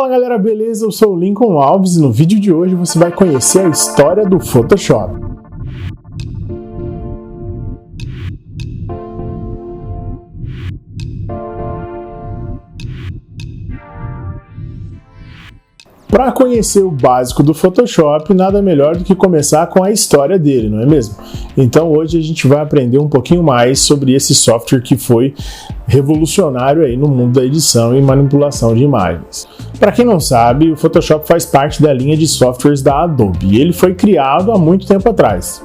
Fala galera, beleza? Eu sou o Lincoln Alves e no vídeo de hoje você vai conhecer a história do Photoshop. Para conhecer o básico do Photoshop, nada melhor do que começar com a história dele, não é mesmo? Então hoje a gente vai aprender um pouquinho mais sobre esse software que foi revolucionário aí no mundo da edição e manipulação de imagens. Para quem não sabe, o Photoshop faz parte da linha de softwares da Adobe e ele foi criado há muito tempo atrás.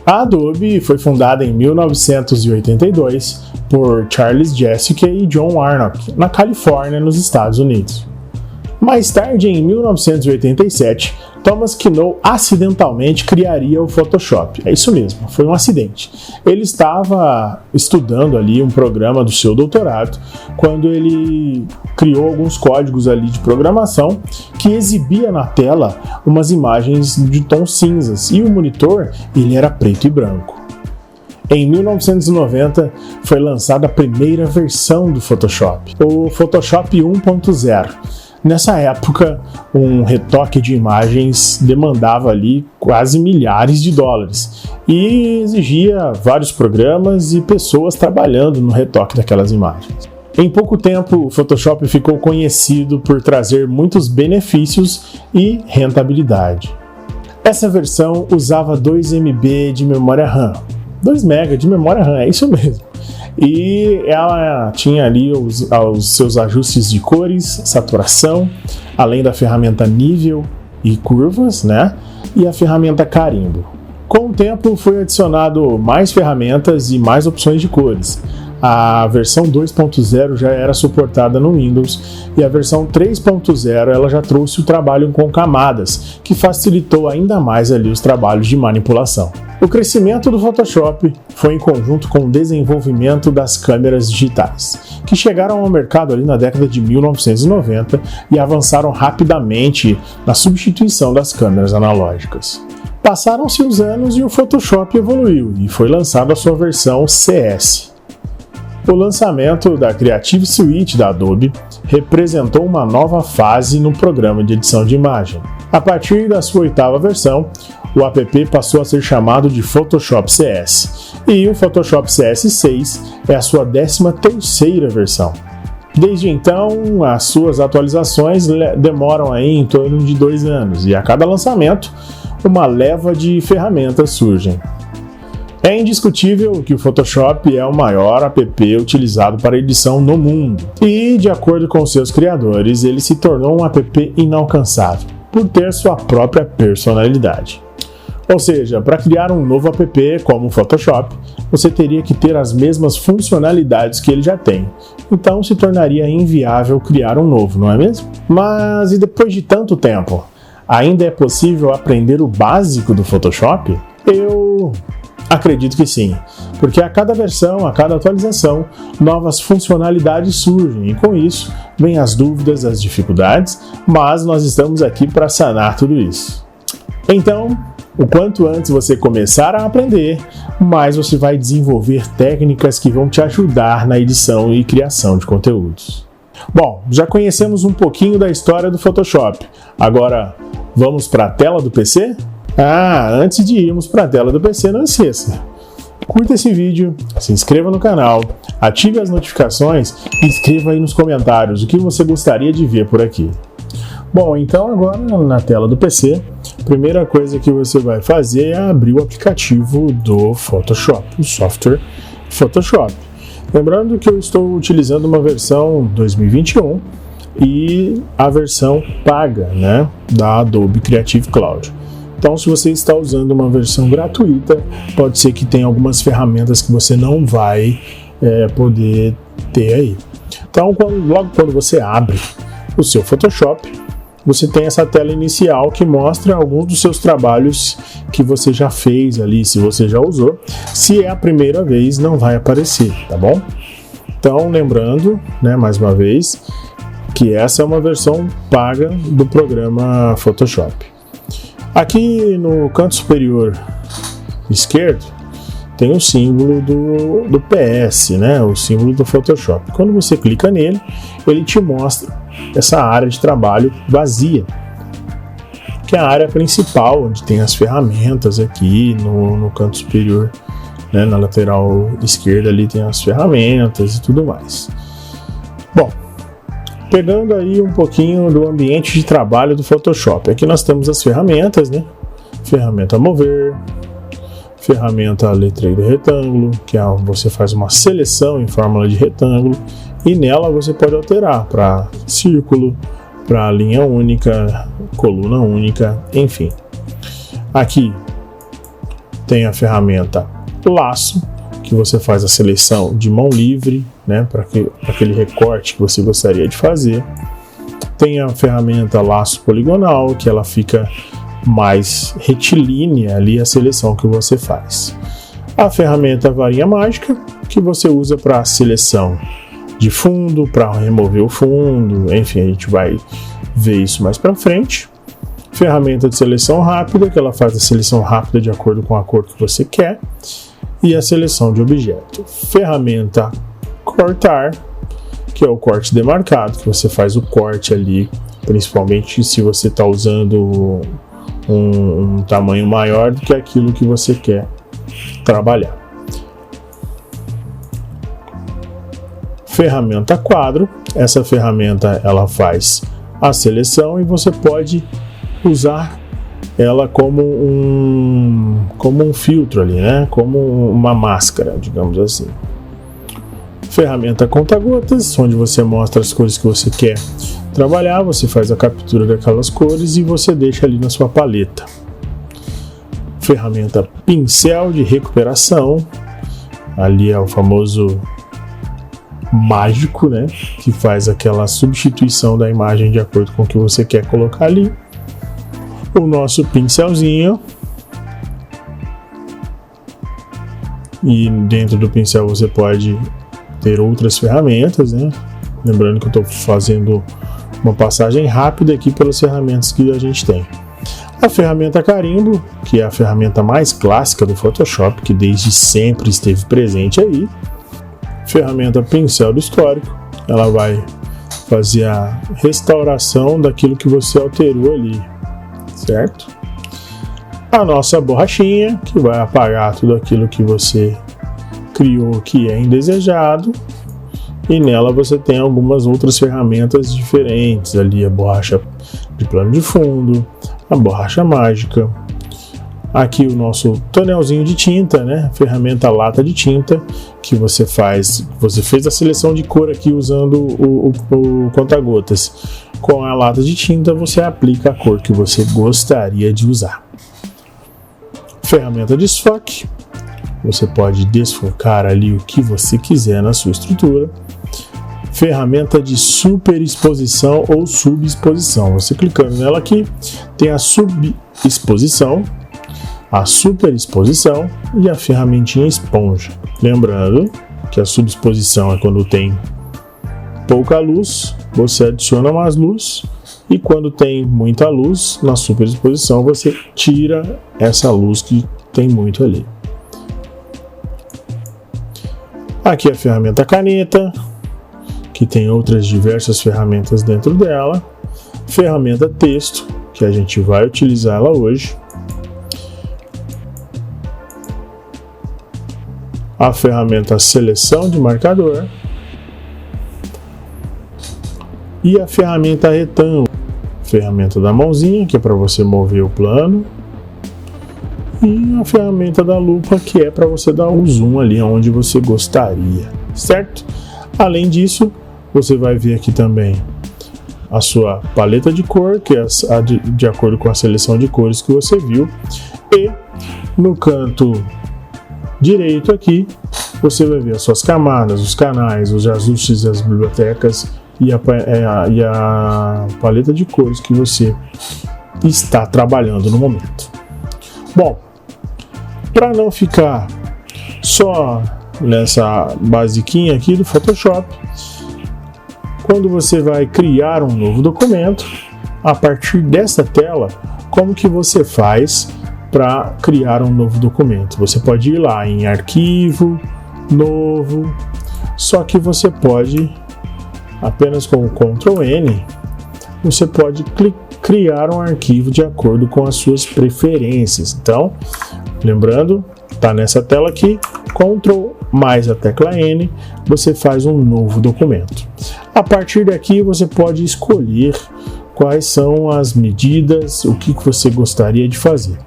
A Adobe foi fundada em 1982 por Charles Jessica e John Warnock, na Califórnia, nos Estados Unidos. Mais tarde, em 1987, Thomas Knoll acidentalmente criaria o Photoshop. É isso mesmo, foi um acidente. Ele estava estudando ali um programa do seu doutorado quando ele criou alguns códigos ali de programação que exibia na tela umas imagens de tons cinzas e o monitor ele era preto e branco. Em 1990 foi lançada a primeira versão do Photoshop, o Photoshop 1.0. Nessa época, um retoque de imagens demandava ali quase milhares de dólares e exigia vários programas e pessoas trabalhando no retoque daquelas imagens. Em pouco tempo, o Photoshop ficou conhecido por trazer muitos benefícios e rentabilidade. Essa versão usava 2 MB de memória RAM, 2 MB de memória RAM, é isso mesmo. E ela tinha ali os seus ajustes de cores, saturação, além da ferramenta nível e curvas, né? E a ferramenta carimbo. Com o tempo foi adicionado mais ferramentas e mais opções de cores. A versão 2.0 já era suportada no Windows e a versão 3.0 ela já trouxe o trabalho com camadas, que facilitou ainda mais ali os trabalhos de manipulação. O crescimento do Photoshop foi em conjunto com o desenvolvimento das câmeras digitais, que chegaram ao mercado ali na década de 1990 e avançaram rapidamente na substituição das câmeras analógicas. Passaram-se os anos e o Photoshop evoluiu e foi lançada a sua versão CS. O lançamento da Creative Suite da Adobe representou uma nova fase no programa de edição de imagem. A partir da sua 8ª versão, o app passou a ser chamado de Photoshop CS, e o Photoshop CS6 é a sua 13ª versão. Desde então, as suas atualizações demoram aí em torno de 2 anos, e a cada lançamento, uma leva de ferramentas surgem. É indiscutível que o Photoshop é o maior app utilizado para edição no mundo, e, de acordo com seus criadores, ele se tornou um app inalcançável, por ter sua própria personalidade. Ou seja, para criar um novo app como o Photoshop, você teria que ter as mesmas funcionalidades que ele já tem. Então se tornaria inviável criar um novo, não é mesmo? Mas e depois de tanto tempo, ainda é possível aprender o básico do Photoshop? Eu acredito que sim, porque a cada versão, a cada atualização, novas funcionalidades surgem e com isso vêm as dúvidas, as dificuldades, mas nós estamos aqui para sanar tudo isso. Então, o quanto antes você começar a aprender, mais você vai desenvolver técnicas que vão te ajudar na edição e criação de conteúdos. Bom, já conhecemos um pouquinho da história do Photoshop. Agora, vamos para a tela do PC? Antes de irmos para a tela do PC, não esqueça. Curta esse vídeo, se inscreva no canal, ative as notificações e escreva aí nos comentários o que você gostaria de ver por aqui. Bom, então agora na tela do PC, a primeira coisa que você vai fazer é abrir o aplicativo do Photoshop, o software Photoshop. Lembrando que eu estou utilizando uma versão 2021 e a versão paga, né, da Adobe Creative Cloud. Então, se você está usando uma versão gratuita, pode ser que tenha algumas ferramentas que você não vai poder ter aí. Então, logo quando você abre o seu Photoshop, você tem essa tela inicial que mostra alguns dos seus trabalhos que você já fez ali, se você já usou. Se é a primeira vez, não vai aparecer, tá bom? Então, lembrando, né, mais uma vez, que essa é uma versão paga do programa Photoshop. Aqui no canto superior esquerdo tem o símbolo do PS, né? O símbolo do Photoshop. Quando você clica nele, ele te mostra essa área de trabalho vazia, que é a área principal, onde tem as ferramentas aqui no canto superior, né, na lateral esquerda ali tem as ferramentas e tudo mais. Bom, pegando aí um pouquinho do ambiente de trabalho do Photoshop, aqui nós temos as ferramentas, né? Ferramenta mover, ferramenta letreiro retângulo, que é onde você faz uma seleção em fórmula de retângulo, e nela você pode alterar para círculo, para linha única, coluna única, enfim. Aqui tem a ferramenta laço, que você faz a seleção de mão livre, né, para aquele recorte que você gostaria de fazer. Tem a ferramenta laço poligonal, que ela fica mais retilínea ali a seleção que você faz. A ferramenta varinha mágica, que você usa para seleção de fundo, para remover o fundo, enfim, a gente vai ver isso mais para frente. Ferramenta de seleção rápida, que ela faz a seleção rápida de acordo com a cor que você quer, e a seleção de objeto. Ferramenta cortar, que é o corte demarcado, que você faz o corte ali, principalmente se você está usando um tamanho maior do que aquilo que você quer trabalhar. Ferramenta quadro, essa ferramenta ela faz a seleção e você pode usar ela como um filtro ali, né? Como uma máscara, digamos assim. Ferramenta conta-gotas, onde você mostra as cores que você quer trabalhar, você faz a captura daquelas cores e você deixa ali na sua paleta. Ferramenta pincel de recuperação, ali é o famoso mágico, né? Que faz aquela substituição da imagem de acordo com o que você quer colocar ali. O nosso pincelzinho, e dentro do pincel você pode ter outras ferramentas, né? Lembrando que eu estou fazendo uma passagem rápida aqui pelas ferramentas que a gente tem. A ferramenta carimbo, que é a ferramenta mais clássica do Photoshop, que desde sempre esteve presente aí. Ferramenta pincel do histórico, ela vai fazer a restauração daquilo que você alterou ali, certo? A nossa borrachinha, que vai apagar tudo aquilo que você criou que é indesejado, e nela você tem algumas outras ferramentas diferentes, ali a borracha de plano de fundo, a borracha mágica, aqui o nosso tonelzinho de tinta, né? Ferramenta lata de tinta, que você fez a seleção de cor aqui usando o conta-gotas. Com a lata de tinta você aplica a cor que você gostaria de usar. Ferramenta desfoque, você pode desfocar ali o que você quiser na sua estrutura. Ferramenta de superexposição ou subexposição, você clicando nela aqui, tem a subexposição, a superexposição e a ferramentinha esponja. Lembrando que a subexposição é quando tem pouca luz, você adiciona mais luz, e quando tem muita luz, na superexposição você tira essa luz que tem muito ali. Aqui a ferramenta caneta, que tem outras diversas ferramentas dentro dela. Ferramenta texto, que a gente vai utilizar ela hoje. A ferramenta seleção de marcador. E a ferramenta retângulo, ferramenta da mãozinha, que é para você mover o plano. E a ferramenta da lupa, que é para você dar o zoom ali onde você gostaria, certo? Além disso, você vai ver aqui também a sua paleta de cor, que é de acordo com a seleção de cores que você viu. E no canto direito aqui, você vai ver as suas camadas, os canais, os ajustes das bibliotecas e a paleta de cores que você está trabalhando no momento. Bom, para não ficar só nessa basiquinha aqui do Photoshop, quando você vai criar um novo documento, a partir dessa tela, como que você faz para criar um novo documento? Você pode ir lá em arquivo, novo, só que você pode apenas com o Ctrl N você pode criar um arquivo de acordo com as suas preferências. Então, lembrando, tá nessa tela aqui, Ctrl mais a tecla N, você faz um novo documento. A partir daqui você pode escolher quais são as medidas, o que você gostaria de fazer.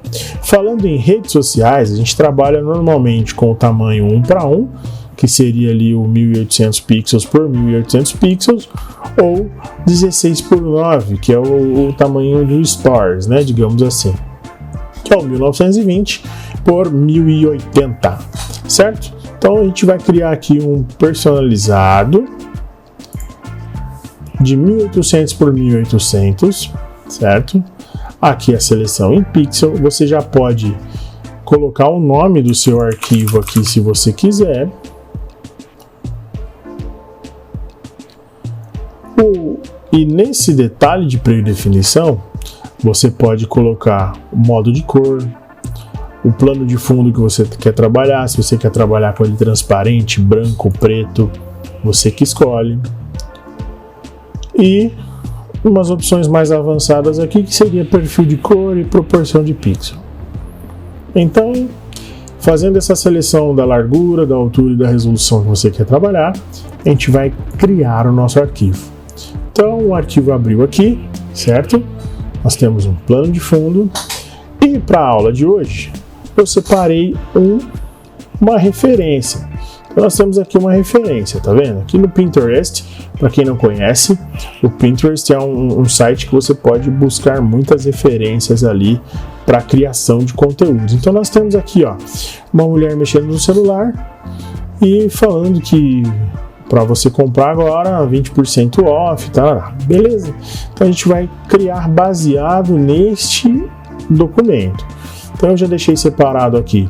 Falando em redes sociais, a gente trabalha normalmente com o tamanho 1:1, que seria ali o 1800 pixels por 1800 pixels, ou 16:9, que é o tamanho do Stories, né, digamos assim, que é o 1920 por 1080, certo? Então a gente vai criar aqui um personalizado de 1800 por 1800, certo? Aqui a seleção em pixel, você já pode colocar o nome do seu arquivo aqui se você quiser. E nesse detalhe de predefinição, você pode colocar o modo de cor, o plano de fundo que você quer trabalhar, se você quer trabalhar com ele transparente, branco, preto, você que escolhe. E umas opções mais avançadas aqui, que seria perfil de cor e proporção de pixel. Então, fazendo essa seleção da largura, da altura e da resolução que você quer trabalhar, a gente vai criar o nosso arquivo. Então, o arquivo abriu aqui, certo? Nós temos um plano de fundo. E para a aula de hoje, eu separei uma referência. Então, nós temos aqui uma referência, tá vendo? Aqui no Pinterest, para quem não conhece, o Pinterest é um site que você pode buscar muitas referências ali para criação de conteúdos. Então, nós temos aqui, ó, uma mulher mexendo no celular e falando que para você comprar agora 20% off, tá? Beleza. Então a gente vai criar baseado neste documento. Então eu já deixei separado aqui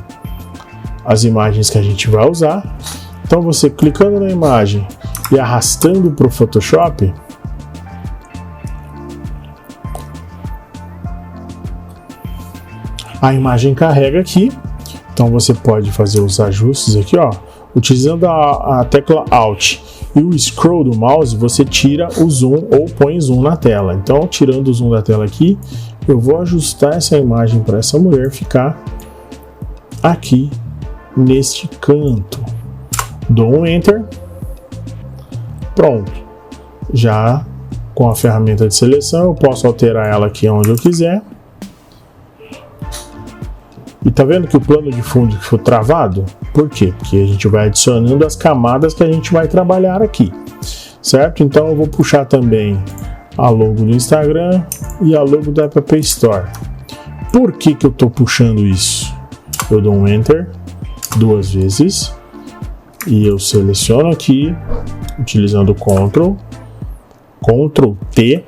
as imagens que a gente vai usar. Então você clicando na imagem e arrastando para o Photoshop, a imagem carrega aqui. Então você pode fazer os ajustes aqui, ó. Utilizando a tecla Alt e o scroll do mouse, você tira o zoom ou põe zoom na tela. Então, tirando o zoom da tela aqui, eu vou ajustar essa imagem para essa mulher ficar aqui neste canto. Dou um Enter. Pronto. Já com a ferramenta de seleção, eu posso alterar ela aqui onde eu quiser. E tá vendo que o plano de fundo ficou travado? Por quê? Porque a gente vai adicionando as camadas que a gente vai trabalhar aqui, certo? Então eu vou puxar também a logo do Instagram e a logo da App Store. Por que que eu tô puxando isso? Eu dou um Enter 2 vezes e eu seleciono aqui, utilizando o Ctrl T,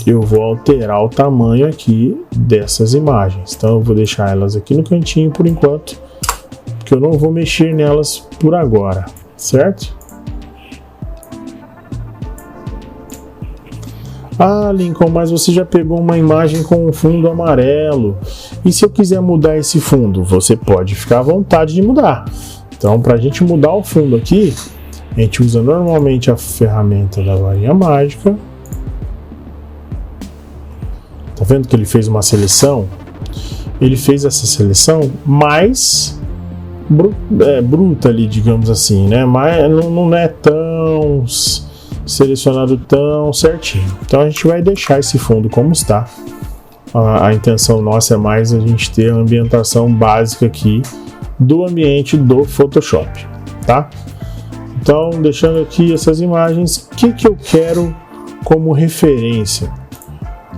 eu vou alterar o tamanho aqui dessas imagens. Então eu vou deixar elas aqui no cantinho por enquanto, porque eu não vou mexer nelas por agora, certo? Ah, Lincoln, mas você já pegou uma imagem com um fundo amarelo. E se eu quiser mudar esse fundo? Você pode ficar à vontade de mudar. Então, para a gente mudar o fundo aqui, a gente usa normalmente a ferramenta da varinha mágica. Tá vendo que ele fez uma seleção? Ele fez essa seleção mais bruta ali, digamos assim, né? Mas não é tão selecionado tão certinho. Então a gente vai deixar esse fundo como está. A intenção nossa é mais a gente ter a ambientação básica aqui do ambiente do Photoshop, tá? Então, deixando aqui essas imagens, o que eu quero como referência?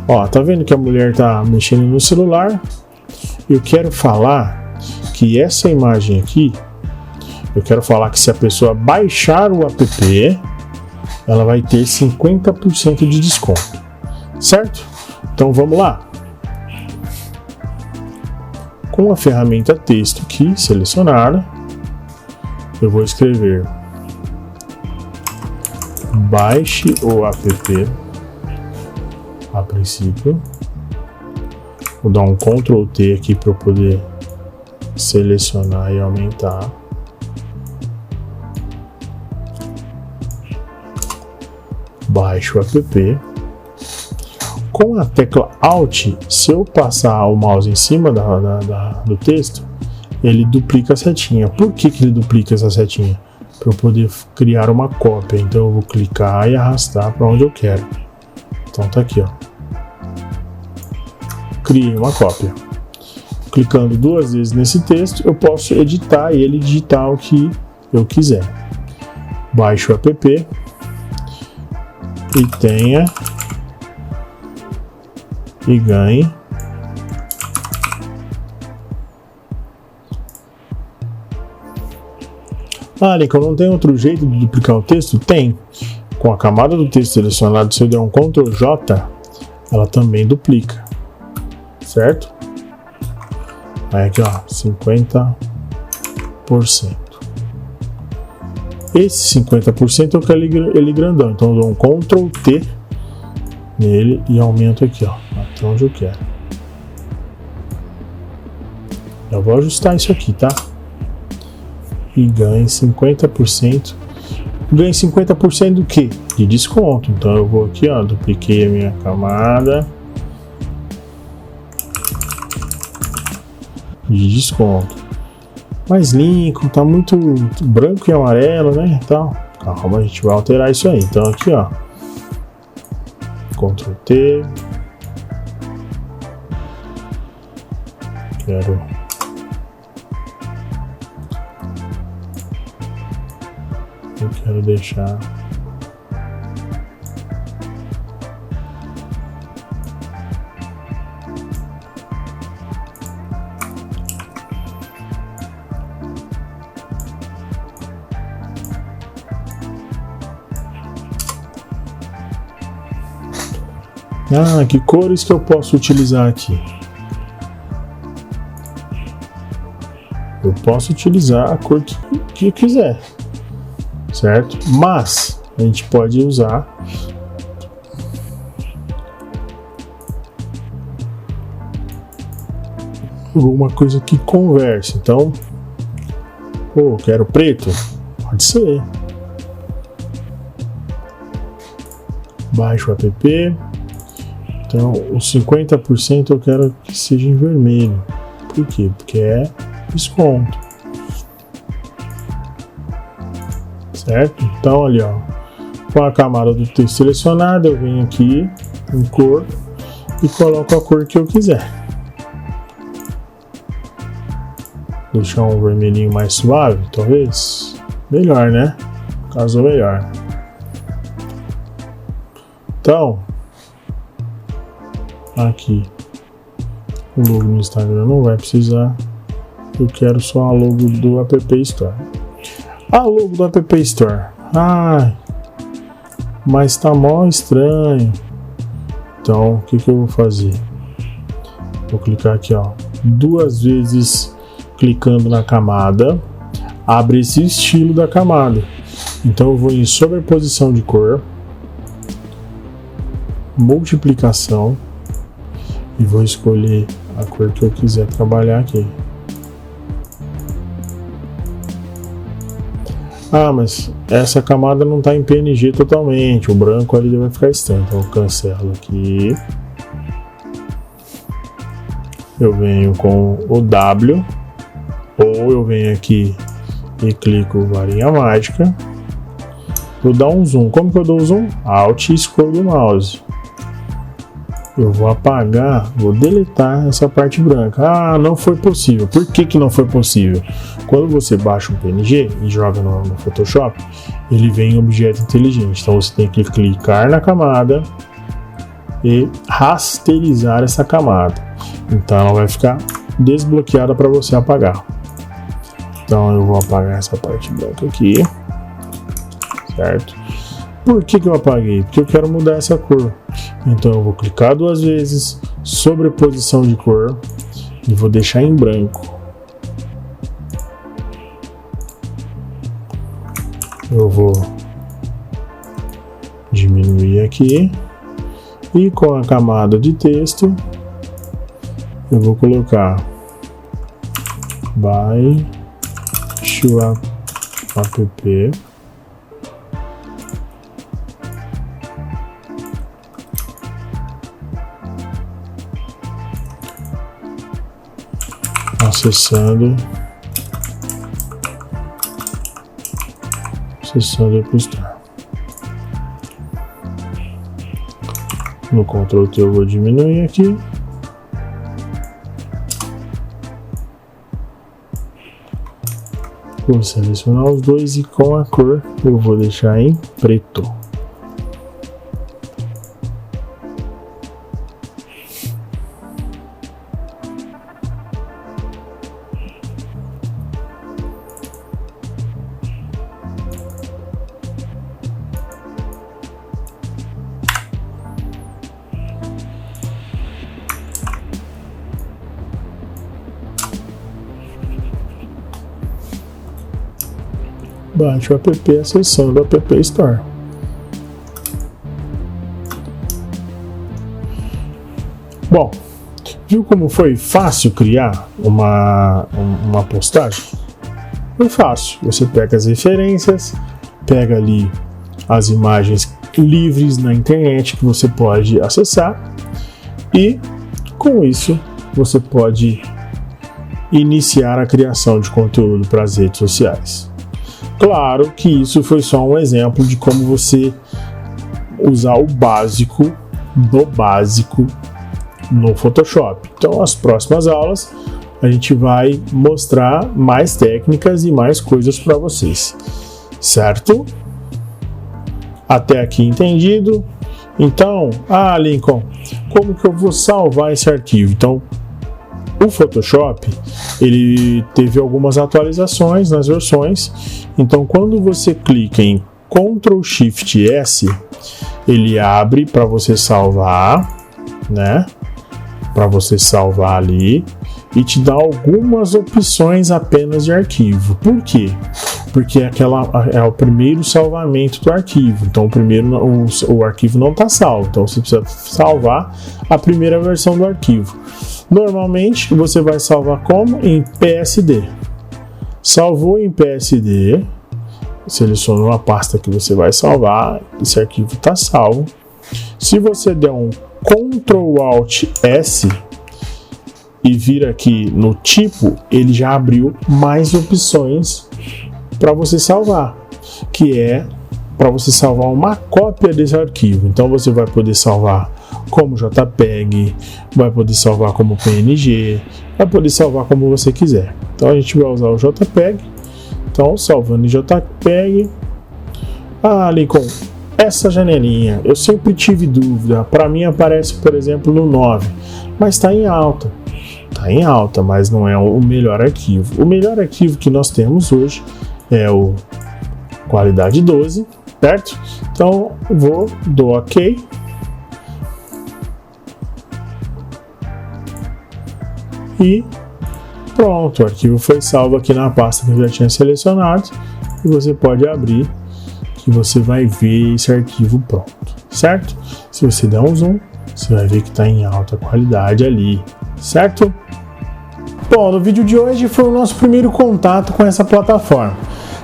Ó, tá vendo que a mulher tá mexendo no celular? Eu quero falar que essa imagem aqui, eu quero falar que se a pessoa baixar o app, ela vai ter 50% de desconto, certo? Então vamos lá. Com a ferramenta texto aqui selecionada, eu vou escrever baixe o app. A princípio, vou dar um Ctrl T aqui para eu poder selecionar e aumentar. Baixe o app. Com a tecla Alt, se eu passar o mouse em cima do texto, ele duplica a setinha. Por que ele duplica essa setinha? Para eu poder criar uma cópia. Então eu vou clicar e arrastar para onde eu quero. Então tá aqui, ó. Criei uma cópia. Clicando 2 vezes nesse texto, eu posso editar ele e digitar o que eu quiser. Baixo o app e tenha e ganhe Lincoln, não tem outro jeito de duplicar o texto? Tem. Com a camada do texto selecionado, se eu der um Ctrl J, ela também duplica. Certo? Aí aqui, ó, 50%. Esse 50% eu quero ele grandão, então eu dou um Ctrl T nele e aumento aqui, ó, até onde eu quero. Eu vou ajustar isso aqui, tá? E ganhe 50%. Ganhe 50% do que? De desconto. Então eu vou aqui, ó, dupliquei a minha camada de desconto. Mas Lincoln tá muito branco e amarelo, né? Então, calma, a gente vai alterar isso aí. Então aqui, ó, Ctrl T. Eu quero deixar que cores que eu posso utilizar aqui? Eu posso utilizar a cor que eu quiser, certo? Mas a gente pode usar alguma coisa que converse. Então, eu quero preto? Pode ser. Baixo o app. Então, os 50% eu quero que seja em vermelho. Por quê? Porque é desconto. Certo? Então, ali, ó, com a camada do texto selecionada, eu venho aqui em cor e coloco a cor que eu quiser. Deixar um vermelhinho mais suave, talvez. Melhor, né? Casou melhor. Então, aqui o logo no Instagram não vai precisar. Eu quero só a logo do App Store. A logo do App Store. Mas tá mó estranho. Então, o que eu vou fazer? Vou clicar aqui, ó, 2 vezes clicando na camada, abre esse estilo da camada. Então eu vou em sobreposição de cor, multiplicação e vou escolher a cor que eu quiser trabalhar aqui. Mas essa camada não está em PNG totalmente, o branco ali vai ficar estranho, então eu cancelo aqui. Eu venho com o W, ou eu venho aqui e clico varinha mágica. Vou dar um zoom. Como que eu dou o zoom? Alt e scroll do mouse. Eu vou apagar, vou deletar essa parte branca. Não foi possível. Por que não foi possível? Quando você baixa um PNG e joga no Photoshop, ele vem em objeto inteligente. Então você tem que clicar na camada e rasterizar essa camada. Então ela vai ficar desbloqueada para você apagar. Então eu vou apagar essa parte branca aqui, certo? Por que eu apaguei? Porque eu quero mudar essa cor. Então eu vou clicar 2 vezes, sobreposição de cor e vou deixar em branco. Eu vou diminuir aqui e com a camada de texto eu vou colocar baixo app. acessando a Apple Store. No Ctrl T eu vou diminuir aqui. Vou selecionar os dois e com a cor eu vou deixar em preto. Baixe o app acessando o App Store. Bom, viu como foi fácil criar uma postagem? Foi fácil. Você pega as referências, pega ali as imagens livres na internet que você pode acessar e com isso você pode iniciar a criação de conteúdo para as redes sociais. Claro que isso foi só um exemplo de como você usar o básico do básico no Photoshop. Então, as próximas aulas a gente vai mostrar mais técnicas e mais coisas para vocês, certo? Até aqui entendido? Então, Lincoln, como que eu vou salvar esse arquivo? Então, o Photoshop, ele teve algumas atualizações nas versões. Então, quando você clica em Ctrl Shift S, ele abre para você salvar, né? Para você salvar ali e te dá algumas opções apenas de arquivo. Por quê? Porque é o primeiro salvamento do arquivo. Então, o arquivo não está salvo. Então, você precisa salvar a primeira versão do arquivo. Normalmente, você vai salvar como? Em PSD. Salvou em PSD, selecionou a pasta que você vai salvar, esse arquivo está salvo. Se você der um Ctrl Alt S e vir aqui no tipo, ele já abriu mais opções para você salvar, que é para você salvar uma cópia desse arquivo. Então você vai poder salvar como JPEG, vai poder salvar como PNG, vai poder salvar como você quiser. Então a gente vai usar o JPEG. Então, salvando em JPEG. Lincoln, essa janelinha, eu sempre tive dúvida. Para mim aparece, por exemplo, no 9, mas está em alta. Está em alta, mas não é o melhor arquivo. O melhor arquivo que nós temos hoje é o qualidade 12, certo? Então, dou OK. E pronto, o arquivo foi salvo aqui na pasta que eu já tinha selecionado e você pode abrir que você vai ver esse arquivo pronto, certo? Se você der um zoom, você vai ver que está em alta qualidade ali, certo? Bom, no vídeo de hoje foi o nosso primeiro contato com essa plataforma.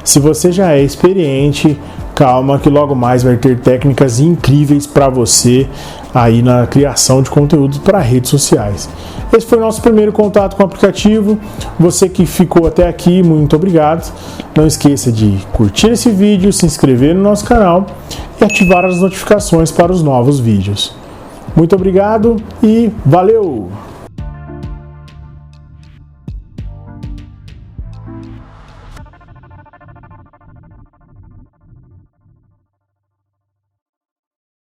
Se você já é experiente, calma que logo mais vai ter técnicas incríveis para você aí na criação de conteúdo para redes sociais. Esse foi o nosso primeiro contato com o aplicativo. Você que ficou até aqui, muito obrigado. Não esqueça de curtir esse vídeo, se inscrever no nosso canal e ativar as notificações para os novos vídeos. Muito obrigado e valeu!